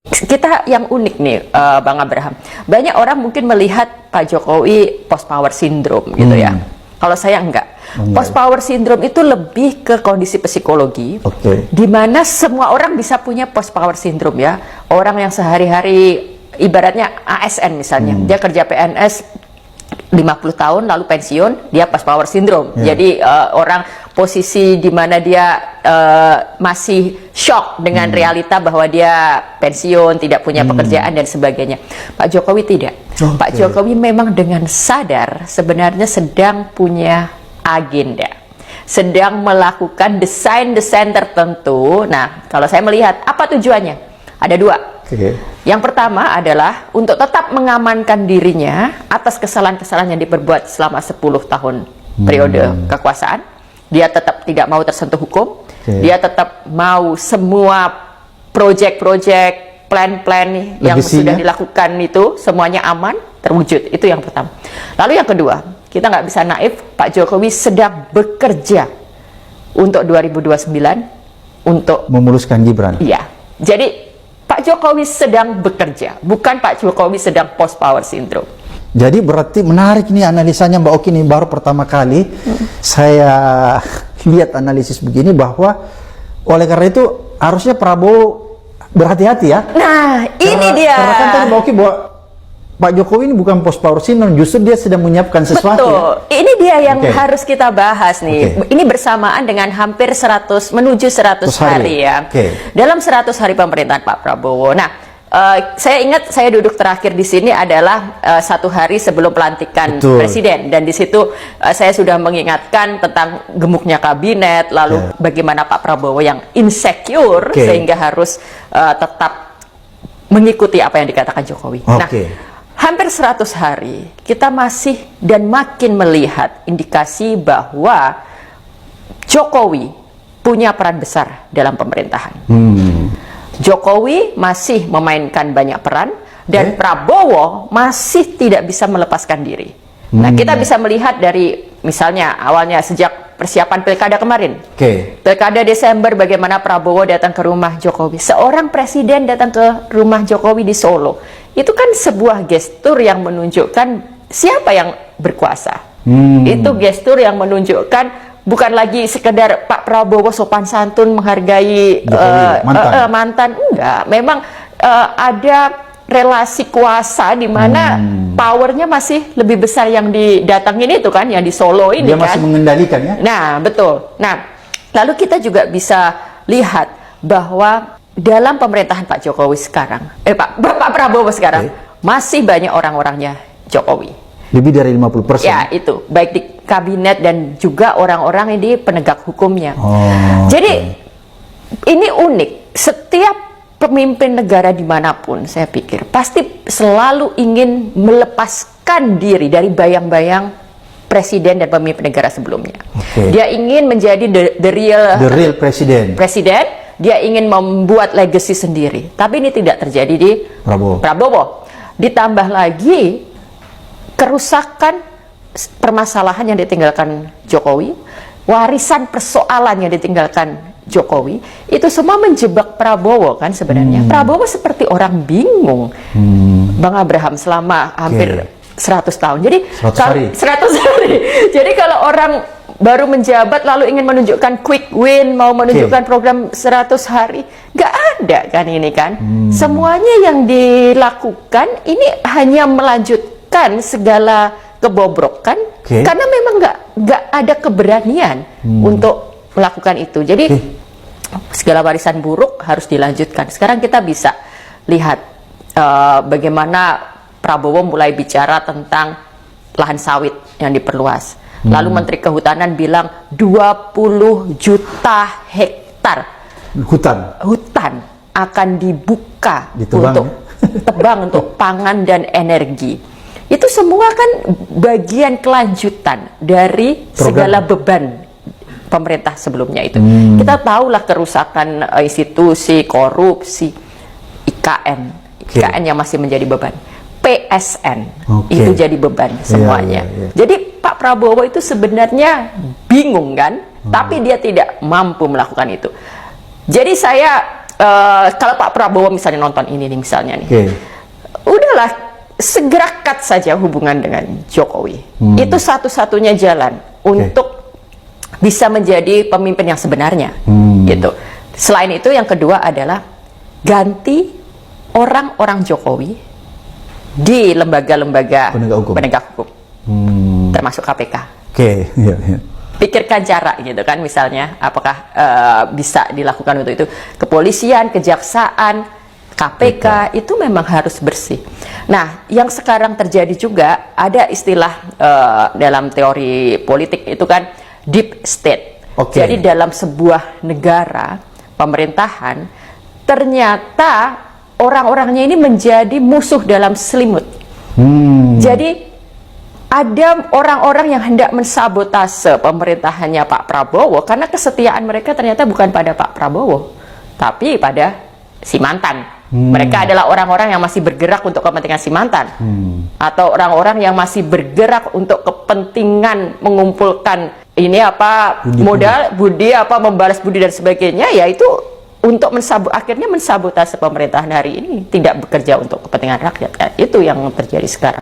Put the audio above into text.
Kita yang unik nih, Bang Abraham. Banyak orang mungkin melihat Pak Jokowi post power syndrome gitu ya. Kalau saya enggak. Post power syndrome itu lebih ke kondisi psikologi, di mana semua orang bisa punya post power syndrome ya. Orang yang sehari-hari ibaratnya ASN misalnya, dia kerja PNS 50 tahun lalu pensiun, dia post power syndrome. Jadi orang posisi di mana dia masih shock dengan realita bahwa dia pensiun, tidak punya pekerjaan dan sebagainya. Pak Jokowi tidak. Pak Jokowi memang dengan sadar sebenarnya sedang punya agenda, sedang melakukan desain-desain tertentu. Nah, kalau saya melihat apa tujuannya? Ada dua. Yang pertama adalah untuk tetap mengamankan dirinya atas kesalahan-kesalahan yang diperbuat selama 10 tahun periode kekuasaan. Dia tetap tidak mau tersentuh hukum. Dia tetap mau semua proyek-proyek, plan-plan yang sudah dilakukan itu semuanya aman, terwujud. Itu yang pertama. Lalu yang kedua, kita nggak bisa naif, Pak Jokowi sedang bekerja untuk 2029 untuk memuluskan Gibran. Iya. Jadi Pak Jokowi sedang bekerja, bukan Pak Jokowi sedang post power syndrome. Jadi berarti menarik nih analisanya Mbak Oki, nih baru pertama kali saya lihat analisis begini, bahwa oleh karena itu harusnya Prabowo berhati-hati ya. Nah, ini dia. Karena kan tadi Mbak Oki bahwa Pak Jokowi ini bukan post power syndrome, justru dia sedang menyiapkan sesuatu. Betul. Ya? Ini dia yang harus kita bahas nih. Ini bersamaan dengan hampir 100 menuju 100 hari ya. Dalam 100 hari pemerintahan Pak Prabowo. Nah, saya ingat saya duduk terakhir di sini adalah 1 hari sebelum pelantikan presiden, dan di situ saya sudah mengingatkan tentang gemuknya kabinet, lalu bagaimana Pak Prabowo yang insecure sehingga harus tetap mengikuti apa yang dikatakan Jokowi. Nah, hampir 100 hari kita masih dan makin melihat indikasi bahwa Jokowi punya peran besar dalam pemerintahan. Jokowi masih memainkan banyak peran, dan Prabowo masih tidak bisa melepaskan diri. Nah, kita bisa melihat dari misalnya awalnya sejak persiapan pilkada kemarin, pilkada Desember, bagaimana Prabowo datang ke rumah Jokowi. Seorang presiden datang ke rumah Jokowi di Solo, itu kan sebuah gestur yang menunjukkan siapa yang berkuasa. Itu gestur yang menunjukkan bukan lagi sekedar Pak Prabowo sopan santun menghargai mantan, enggak. Memang ada relasi kuasa di mana powernya masih lebih besar yang didatangin itu kan, yang di Solo ini. Dia masih mengendalikan ya. Nah, betul. Nah, lalu kita juga bisa lihat bahwa dalam pemerintahan Pak Jokowi sekarang, Pak Prabowo sekarang masih banyak orang-orangnya Jokowi. Lebih dari 50%. Ya, itu baik di kabinet dan juga orang-orang di penegak hukumnya. Jadi ini unik. Setiap pemimpin negara dimanapun, saya pikir pasti selalu ingin melepaskan diri dari bayang-bayang presiden dan pemimpin negara sebelumnya. Dia ingin menjadi the real presiden. Dia ingin membuat legacy sendiri. Tapi ini tidak terjadi di Prabowo. Ditambah lagi kerusakan, permasalahan yang ditinggalkan Jokowi, warisan persoalan yang ditinggalkan Jokowi, itu semua menjebak Prabowo kan sebenarnya. Prabowo seperti orang bingung, Bang Abraham, selama hampir 100 tahun. Jadi 100 hari. Jadi kalau orang baru menjabat lalu ingin menunjukkan quick win, mau menunjukkan program 100 hari, nggak ada kan ini kan. Semuanya yang dilakukan ini hanya melanjutkan segala kebobrokan, karena memang nggak ada keberanian untuk melakukan itu. Jadi segala warisan buruk harus dilanjutkan. Sekarang kita bisa lihat bagaimana Prabowo mulai bicara tentang lahan sawit yang diperluas. Lalu Menteri Kehutanan bilang 20 juta hektar hutan akan dibuka untuk tebang untuk pangan dan energi. Itu semua kan bagian kelanjutan dari segala beban pemerintah sebelumnya itu. Kita tahulah kerusakan institusi, korupsi, IKN yang masih menjadi beban. PSN itu jadi beban semuanya. Jadi Pak Prabowo itu sebenarnya bingung kan, tapi dia tidak mampu melakukan itu. Jadi saya kalau Pak Prabowo misalnya nonton ini nih misalnya nih, Oke. udahlah segera cut saja hubungan dengan Jokowi. Itu satu-satunya jalan untuk bisa menjadi pemimpin yang sebenarnya, gitu. Selain itu yang kedua adalah ganti orang-orang Jokowi di lembaga-lembaga penegak hukum, termasuk KPK. Oke, iya, iya. Pikirkan cara gitu kan, misalnya apakah bisa dilakukan untuk itu. Kepolisian, kejaksaan, KPK itu memang harus bersih. Nah, yang sekarang terjadi juga ada istilah dalam teori politik itu kan deep state. Jadi dalam sebuah negara pemerintahan ternyata orang-orangnya ini menjadi musuh dalam selimut. Jadi ada orang-orang yang hendak mensabotase pemerintahannya Pak Prabowo karena kesetiaan mereka ternyata bukan pada Pak Prabowo, tapi pada si mantan. Mereka adalah orang-orang yang masih bergerak untuk kepentingan si mantan, atau orang-orang yang masih bergerak untuk kepentingan mengumpulkan ini apa modal, budi apa membalas budi dan sebagainya, yaitu untuk akhirnya mensabotase pemerintahan hari ini, tidak bekerja untuk kepentingan rakyat. Itu yang terjadi sekarang.